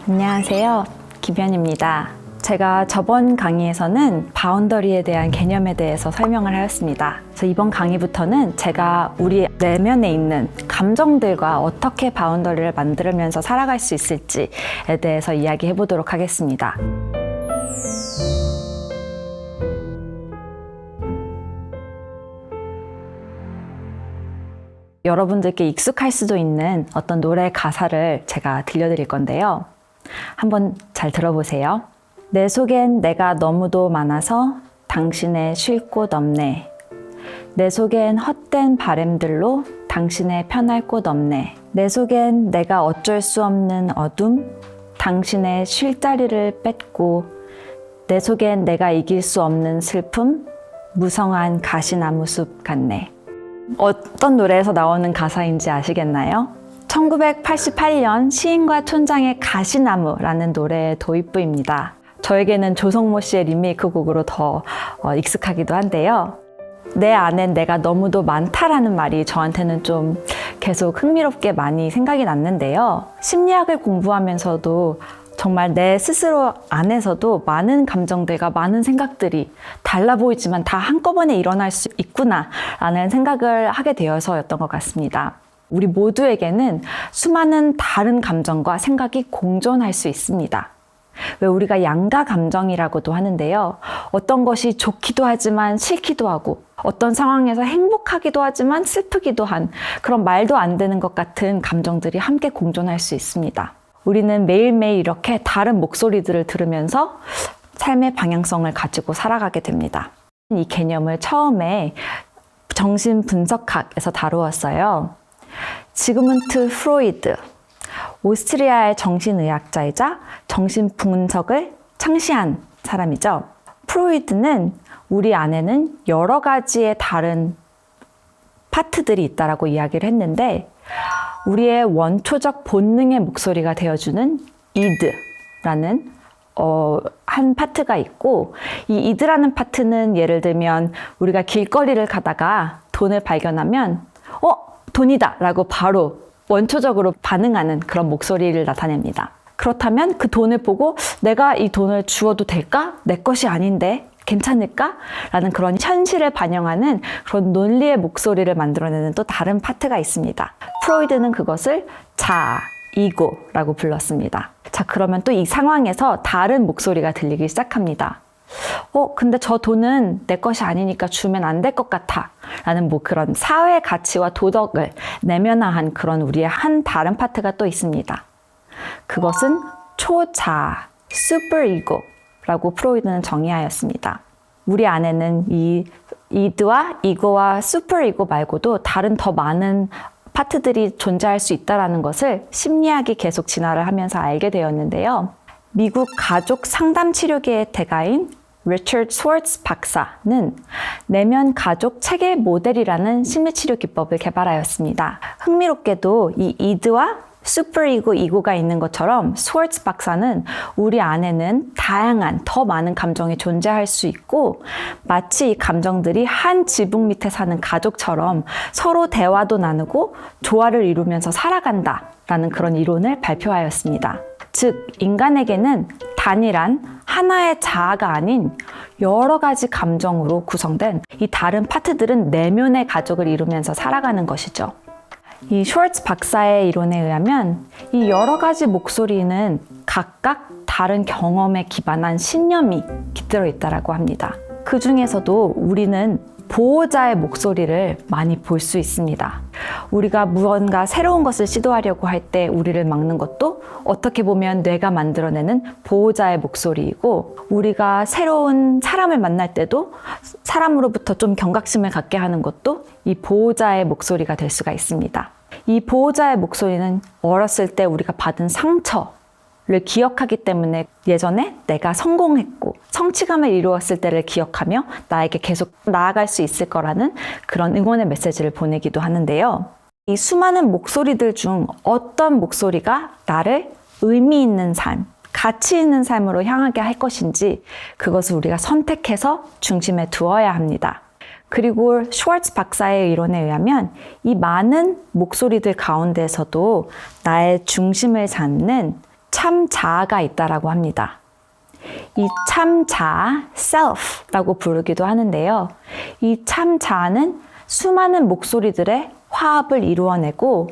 안녕하세요. 김현입니다. 제가 저번 강의에서는 바운더리에 대한 개념에 대해서 설명을 하였습니다. 그래서 이번 강의부터는 제가 우리 내면에 있는 감정들과 어떻게 바운더리를 만들면서 살아갈 수 있을지에 대해서 이야기해 보도록 하겠습니다. 여러분들께 익숙할 수도 있는 어떤 노래 가사를 제가 들려드릴 건데요. 한번 잘 들어보세요. 내 속엔 내가 너무도 많아서 당신의 쉴 곳 없네. 내 속엔 헛된 바램들로 당신의 편할 곳 없네. 내 속엔 내가 어쩔 수 없는 어둠, 당신의 쉴 자리를 뺏고, 내 속엔 내가 이길 수 없는 슬픔, 무성한 가시나무 숲 같네. 어떤 노래에서 나오는 가사인지 아시겠나요? 1988년 시인과 촌장의 가시나무라는 노래의 도입부입니다. 저에게는 조성모 씨의 리메이크 곡으로 더 익숙하기도 한데요. 내 안엔 내가 너무도 많다라는 말이 저한테는 좀 계속 흥미롭게 많이 생각이 났는데요. 심리학을 공부하면서도 정말 내 스스로 안에서도 많은 감정들과 많은 생각들이 달라 보이지만 다 한꺼번에 일어날 수 있구나 라는 생각을 하게 되어서였던 것 같습니다. 우리 모두에게는 수많은 다른 감정과 생각이 공존할 수 있습니다. 왜 우리가 양가 감정이라고도 하는데요. 어떤 것이 좋기도 하지만 싫기도 하고, 어떤 상황에서 행복하기도 하지만 슬프기도 한 그런 말도 안 되는 것 같은 감정들이 함께 공존할 수 있습니다. 우리는 매일매일 이렇게 다른 목소리들을 들으면서 삶의 방향성을 가지고 살아가게 됩니다. 이 개념을 처음에 정신분석학에서 다루었어요. 지그문트 프로이드, 오스트리아의 정신의학자이자 정신분석을 창시한 사람이죠. 프로이드는 우리 안에는 여러 가지의 다른 파트들이 있다라고 이야기를 했는데, 우리의 원초적 본능의 목소리가 되어주는 이드라는 한 파트가 있고, 이 이드라는 파트는 예를 들면 우리가 길거리를 가다가 돈을 발견하면 돈이다 라고 바로 원초적으로 반응하는 그런 목소리를 나타냅니다. 그렇다면 그 돈을 보고 내가 이 돈을 주어도 될까? 내 것이 아닌데 괜찮을까? 라는 그런 현실을 반영하는 그런 논리의 목소리를 만들어내는 또 다른 파트가 있습니다. 프로이드는 그것을 자아, 이고라고 불렀습니다. 자, 그러면 또 이 상황에서 다른 목소리가 들리기 시작합니다. 근데 저 돈은 내 것이 아니니까 주면 안 될 것 같아 라는 그런 사회 가치와 도덕을 내면화한 그런 우리의 한 다른 파트가 또 있습니다. 그것은 초자아, 슈퍼이고라고 프로이드는 정의하였습니다. 우리 안에는 이 이드와 이고와 슈퍼이고 말고도 다른 더 많은 파트들이 존재할 수 있다는 것을 심리학이 계속 진화를 하면서 알게 되었는데요. 미국 가족 상담 치료계의 대가인 리처드 스워츠 박사는 내면 가족 체계 모델이라는 심리치료 기법을 개발하였습니다. 흥미롭게도 이 이드와 슈퍼이고, 이고가 있는 것처럼 스워츠 박사는 우리 안에는 다양한 더 많은 감정이 존재할 수 있고, 마치 이 감정들이 한 지붕 밑에 사는 가족처럼 서로 대화도 나누고 조화를 이루면서 살아간다 라는 그런 이론을 발표하였습니다. 즉, 인간에게는 단일한 하나의 자아가 아닌 여러 가지 감정으로 구성된 이 다른 파트들은 내면의 가족을 이루면서 살아가는 것이죠. 이 슈워츠 박사의 이론에 의하면 이 여러 가지 목소리는 각각 다른 경험에 기반한 신념이 깃들어 있다고 합니다. 그 중에서도 우리는 보호자의 목소리를 많이 볼 수 있습니다. 우리가 무언가 새로운 것을 시도하려고 할 때 우리를 막는 것도 어떻게 보면 뇌가 만들어내는 보호자의 목소리이고, 우리가 새로운 사람을 만날 때도 사람으로부터 좀 경각심을 갖게 하는 것도 이 보호자의 목소리가 될 수가 있습니다. 이 보호자의 목소리는 어렸을 때 우리가 받은 상처를 기억하기 때문에 예전에 내가 성공했고 성취감을 이루었을 때를 기억하며 나에게 계속 나아갈 수 있을 거라는 그런 응원의 메시지를 보내기도 하는데요. 이 수많은 목소리들 중 어떤 목소리가 나를 의미 있는 삶, 가치 있는 삶으로 향하게 할 것인지 그것을 우리가 선택해서 중심에 두어야 합니다. 그리고 슈왈츠 박사의 이론에 의하면 이 많은 목소리들 가운데서도 나의 중심을 잡는 참 자아가 있다라고 합니다. 이 참 자아, self라고 부르기도 하는데요. 이 참 자아는 수많은 목소리들의 화합을 이루어내고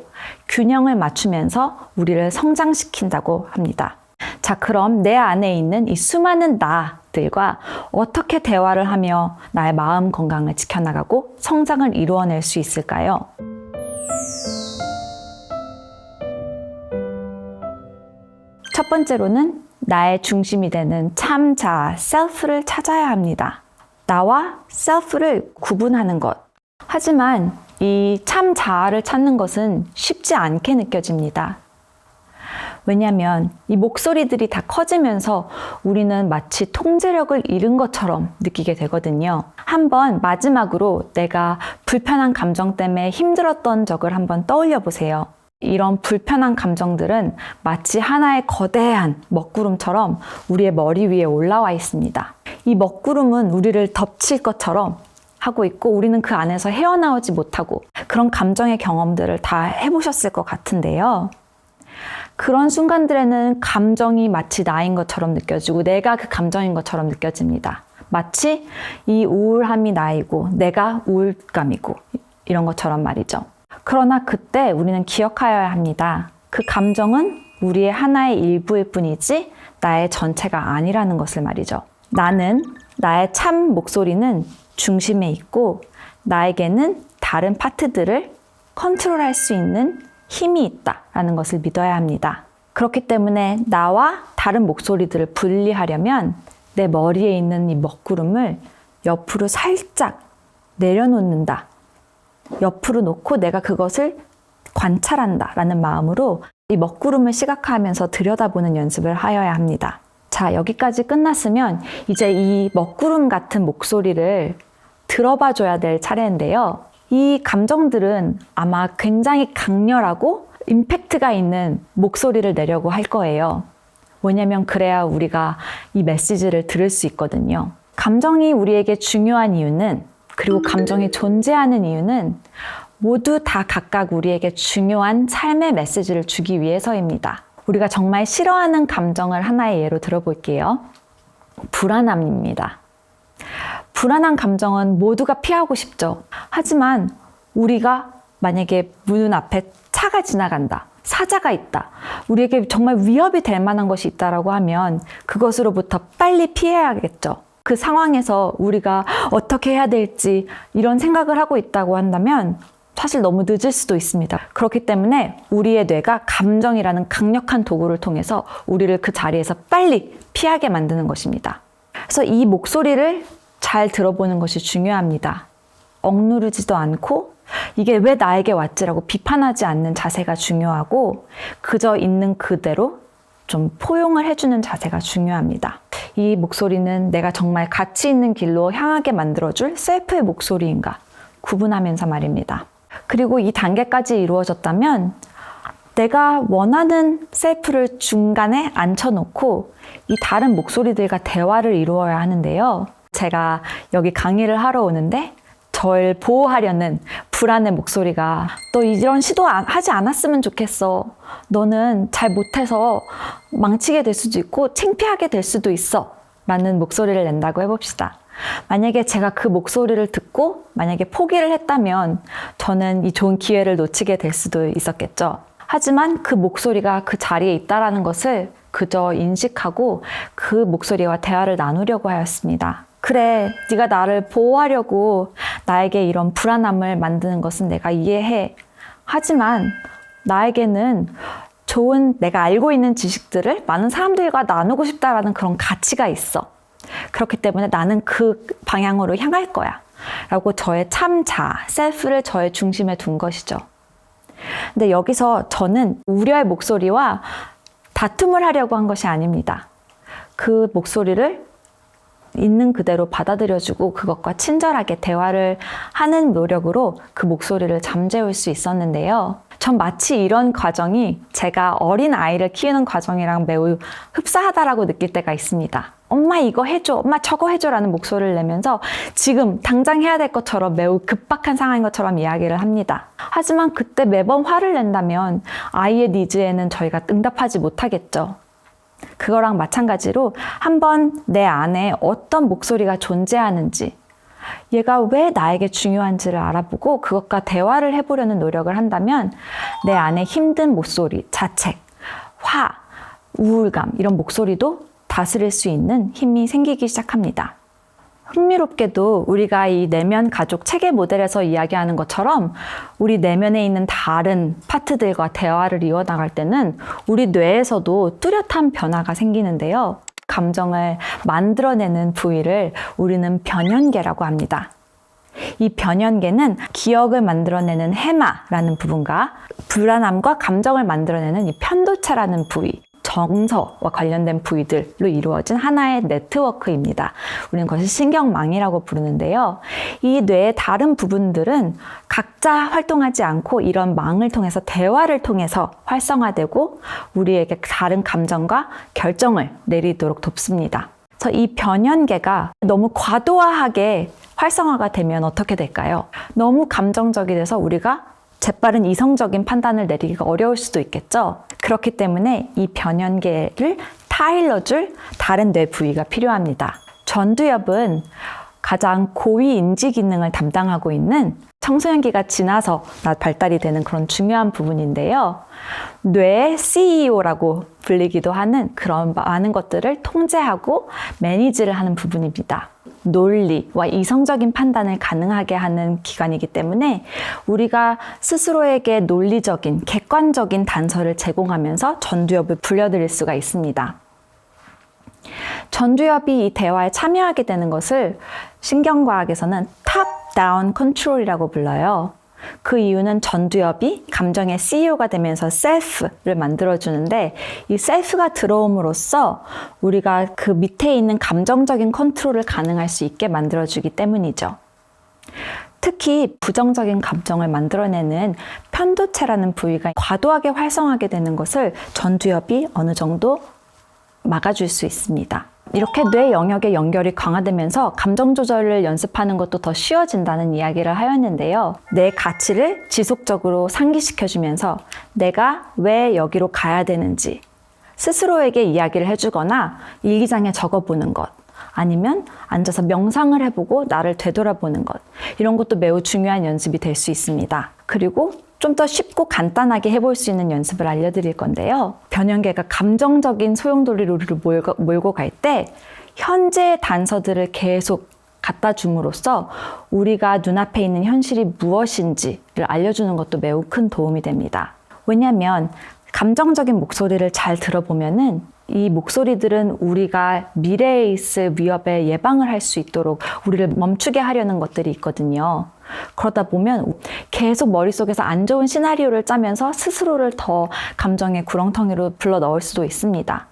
균형을 맞추면서 우리를 성장시킨다고 합니다. 자, 그럼 내 안에 있는 이 수많은 나들과 어떻게 대화를 하며 나의 마음 건강을 지켜나가고 성장을 이루어낼 수 있을까요? 첫 번째로는 나의 중심이 되는 참 자아, self를 찾아야 합니다. 나와 self를 구분하는 것. 하지만 이 참 자아를 찾는 것은 쉽지 않게 느껴집니다. 왜냐하면 이 목소리들이 다 커지면서 우리는 마치 통제력을 잃은 것처럼 느끼게 되거든요. 한번 마지막으로 내가 불편한 감정 때문에 힘들었던 적을 한번 떠올려 보세요. 이런 불편한 감정들은 마치 하나의 거대한 먹구름처럼 우리의 머리 위에 올라와 있습니다. 이 먹구름은 우리를 덮칠 것처럼 하고 있고 우리는 그 안에서 헤어나오지 못하고 그런 감정의 경험들을 다 해보셨을 것 같은데요. 그런 순간들에는 감정이 마치 나인 것처럼 느껴지고 내가 그 감정인 것처럼 느껴집니다. 마치 이 우울함이 나이고 내가 우울감이고 이런 것처럼 말이죠. 그러나 그때 우리는 기억하여야 합니다. 그 감정은 우리의 하나의 일부일 뿐이지 나의 전체가 아니라는 것을 말이죠. 나의 참 목소리는 중심에 있고 나에게는 다른 파트들을 컨트롤할 수 있는 힘이 있다라는 것을 믿어야 합니다. 그렇기 때문에 나와 다른 목소리들을 분리하려면 내 머리에 있는 이 먹구름을 옆으로 살짝 내려놓는다. 옆으로 놓고 내가 그것을 관찰한다 라는 마음으로 이 먹구름을 시각화하면서 들여다보는 연습을 하여야 합니다. 자, 여기까지 끝났으면 이제 이 먹구름 같은 목소리를 들어봐 줘야 될 차례인데요. 이 감정들은 아마 굉장히 강렬하고 임팩트가 있는 목소리를 내려고 할 거예요. 왜냐면 그래야 우리가 이 메시지를 들을 수 있거든요. 감정이 우리에게 중요한 이유는, 그리고 감정이 존재하는 이유는 모두 다 각각 우리에게 중요한 삶의 메시지를 주기 위해서입니다. 우리가 정말 싫어하는 감정을 하나의 예로 들어볼게요. 불안함입니다. 불안한 감정은 모두가 피하고 싶죠. 하지만 우리가 만약에 문 앞에 차가 지나간다, 사자가 있다, 우리에게 정말 위협이 될 만한 것이 있다라고 하면 그것으로부터 빨리 피해야겠죠. 그 상황에서 우리가 어떻게 해야 될지 이런 생각을 하고 있다고 한다면 사실 너무 늦을 수도 있습니다. 그렇기 때문에 우리의 뇌가 감정이라는 강력한 도구를 통해서 우리를 그 자리에서 빨리 피하게 만드는 것입니다. 그래서 이 목소리를 잘 들어보는 것이 중요합니다. 억누르지도 않고 이게 왜 나에게 왔지라고 비판하지 않는 자세가 중요하고 그저 있는 그대로 좀 포용을 해주는 자세가 중요합니다. 이 목소리는 내가 정말 가치 있는 길로 향하게 만들어줄 셀프의 목소리인가 구분하면서 말입니다. 그리고 이 단계까지 이루어졌다면 내가 원하는 셀프를 중간에 앉혀놓고 이 다른 목소리들과 대화를 이루어야 하는데요. 제가 여기 강의를 하러 오는데 절 보호하려는 불안의 목소리가 너 이런 시도 하지 않았으면 좋겠어. 너는 잘 못해서 망치게 될 수도 있고 창피하게 될 수도 있어. 라는 목소리를 낸다고 해봅시다. 만약에 제가 그 목소리를 듣고 만약에 포기를 했다면 저는 이 좋은 기회를 놓치게 될 수도 있었겠죠. 하지만 그 목소리가 그 자리에 있다는 것을 그저 인식하고 그 목소리와 대화를 나누려고 하였습니다. 그래, 네가 나를 보호하려고 나에게 이런 불안함을 만드는 것은 내가 이해해. 하지만 나에게는 좋은 내가 알고 있는 지식들을 많은 사람들과 나누고 싶다라는 그런 가치가 있어. 그렇기 때문에 나는 그 방향으로 향할 거야. 라고 저의 참 자아, 셀프를 저의 중심에 둔 것이죠. 근데 여기서 저는 우려의 목소리와 다툼을 하려고 한 것이 아닙니다. 그 목소리를 있는 그대로 받아들여주고 그것과 친절하게 대화를 하는 노력으로 그 목소리를 잠재울 수 있었는데요. 전 마치 이런 과정이 제가 어린 아이를 키우는 과정이랑 매우 흡사하다라고 느낄 때가 있습니다. 엄마 이거 해줘, 엄마 저거 해줘라는 목소리를 내면서 지금 당장 해야 될 것처럼 매우 급박한 상황인 것처럼 이야기를 합니다. 하지만 그때 매번 화를 낸다면 아이의 니즈에는 저희가 응답하지 못하겠죠. 그거랑 마찬가지로 한번 내 안에 어떤 목소리가 존재하는지, 얘가 왜 나에게 중요한지를 알아보고 그것과 대화를 해보려는 노력을 한다면 내 안에 힘든 목소리, 자책, 화, 우울감 이런 목소리도 다스릴 수 있는 힘이 생기기 시작합니다. 흥미롭게도 우리가 이 내면 가족 체계 모델에서 이야기하는 것처럼 우리 내면에 있는 다른 파트들과 대화를 이어나갈 때는 우리 뇌에서도 뚜렷한 변화가 생기는데요. 감정을 만들어내는 부위를 우리는 변연계라고 합니다. 이 변연계는 기억을 만들어내는 해마라는 부분과 불안함과 감정을 만들어내는 이 편도체라는 부위, 정서와 관련된 부위들로 이루어진 하나의 네트워크입니다. 우리는 그것을 신경망이라고 부르는데요. 이 뇌의 다른 부분들은 각자 활동하지 않고 이런 망을 통해서 대화를 통해서 활성화되고 우리에게 다른 감정과 결정을 내리도록 돕습니다. 그래서 이 변연계가 너무 과도하게 활성화가 되면 어떻게 될까요? 너무 감정적이 돼서 우리가 재빠른 이성적인 판단을 내리기가 어려울 수도 있겠죠. 그렇기 때문에 이 변연계를 타일러줄 다른 뇌 부위가 필요합니다. 전두엽은 가장 고위 인지 기능을 담당하고 있는 청소년기가 지나서 발달이 되는 그런 중요한 부분인데요. 뇌의 CEO라고 불리기도 하는 그런 많은 것들을 통제하고 매니지를 하는 부분입니다. 논리와 이성적인 판단을 가능하게 하는 기관이기 때문에 우리가 스스로에게 논리적인, 객관적인 단서를 제공하면서 전두엽을 불려드릴 수가 있습니다. 전두엽이 이 대화에 참여하게 되는 것을 신경과학에서는 top-down control이라고 불러요. 그 이유는 전두엽이 감정의 CEO가 되면서 셀프를 만들어주는데 이 셀프가 들어옴으로써 우리가 그 밑에 있는 감정적인 컨트롤을 가능할 수 있게 만들어주기 때문이죠. 특히 부정적인 감정을 만들어내는 편도체라는 부위가 과도하게 활성화하게 되는 것을 전두엽이 어느 정도 막아줄 수 있습니다. 이렇게 뇌 영역의 연결이 강화되면서 감정 조절을 연습하는 것도 더 쉬워진다는 이야기를 하였는데요. 내 가치를 지속적으로 상기시켜주면서 내가 왜 여기로 가야 되는지 스스로에게 이야기를 해주거나 일기장에 적어보는 것, 아니면 앉아서 명상을 해보고 나를 되돌아보는 것, 이런 것도 매우 중요한 연습이 될 수 있습니다. 그리고 좀 더 쉽고 간단하게 해볼 수 있는 연습을 알려드릴 건데요. 변연계가 감정적인 소용돌이로 우리를 몰고 갈 때 현재의 단서들을 계속 갖다 줌으로써 우리가 눈앞에 있는 현실이 무엇인지를 알려주는 것도 매우 큰 도움이 됩니다. 왜냐하면 감정적인 목소리를 잘 들어보면은 이 목소리들은 우리가 미래에 있을 위협에 예방을 할 수 있도록 우리를 멈추게 하려는 것들이 있거든요. 그러다 보면 계속 머릿속에서 안 좋은 시나리오를 짜면서 스스로를 더 감정의 구렁텅이로 불러 넣을 수도 있습니다.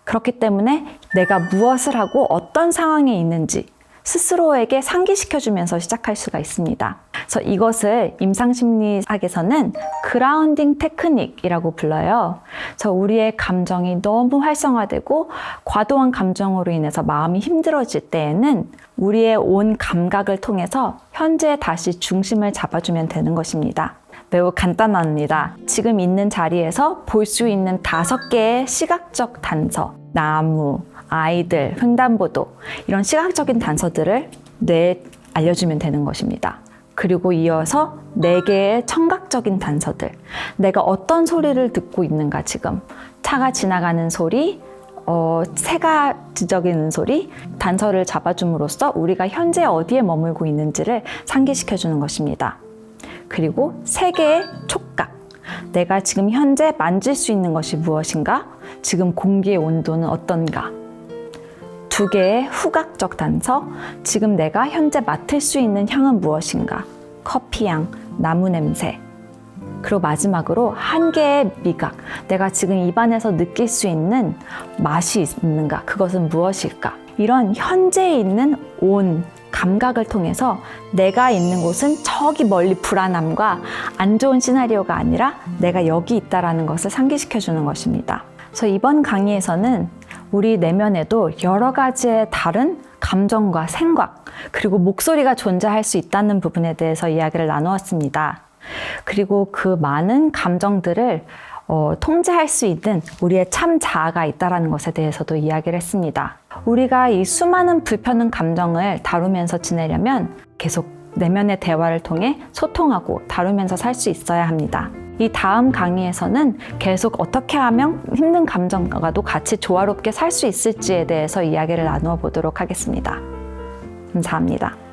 그렇기 때문에 내가 무엇을 하고 어떤 상황에 있는지 스스로에게 상기시켜주면서 시작할 수가 있습니다. 그래서 이것을 임상심리학에서는 그라운딩 테크닉이라고 불러요. 그래서 우리의 감정이 너무 활성화되고 과도한 감정으로 인해서 마음이 힘들어질 때에는 우리의 온 감각을 통해서 현재에 다시 중심을 잡아주면 되는 것입니다. 매우 간단합니다. 지금 있는 자리에서 볼 수 있는 5개의 시각적 단서, 나무, 아이들, 횡단보도, 이런 시각적인 단서들을 뇌에 알려주면 되는 것입니다. 그리고 이어서 4개의 청각적인 단서들, 내가 어떤 소리를 듣고 있는가 지금, 차가 지나가는 소리, 새가 지저귀는 소리, 단서를 잡아줌으로써 우리가 현재 어디에 머물고 있는지를 상기시켜주는 것입니다. 그리고 3개의 촉각, 내가 지금 현재 만질 수 있는 것이 무엇인가, 지금 공기의 온도는 어떤가. 2개의 후각적 단서, 지금 내가 현재 맡을 수 있는 향은 무엇인가, 커피향, 나무 냄새. 그리고 마지막으로 1개의 미각, 내가 지금 입안에서 느낄 수 있는 맛이 있는가, 그것은 무엇일까. 이런 현재에 있는 온 감각을 통해서 내가 있는 곳은 저기 멀리 불안함과 안 좋은 시나리오가 아니라 내가 여기 있다라는 것을 상기시켜 주는 것입니다. 그래서 이번 강의에서는 우리 내면에도 여러 가지의 다른 감정과 생각, 그리고 목소리가 존재할 수 있다는 부분에 대해서 이야기를 나누었습니다. 그리고 그 많은 감정들을 통제할 수 있는 우리의 참 자아가 있다는 것에 대해서도 이야기를 했습니다. 우리가 이 수많은 불편한 감정을 다루면서 지내려면 계속 내면의 대화를 통해 소통하고 다루면서 살 수 있어야 합니다. 이 다음 강의에서는 계속 어떻게 하면 힘든 감정과도 같이 조화롭게 살 수 있을지에 대해서 이야기를 나누어 보도록 하겠습니다. 감사합니다.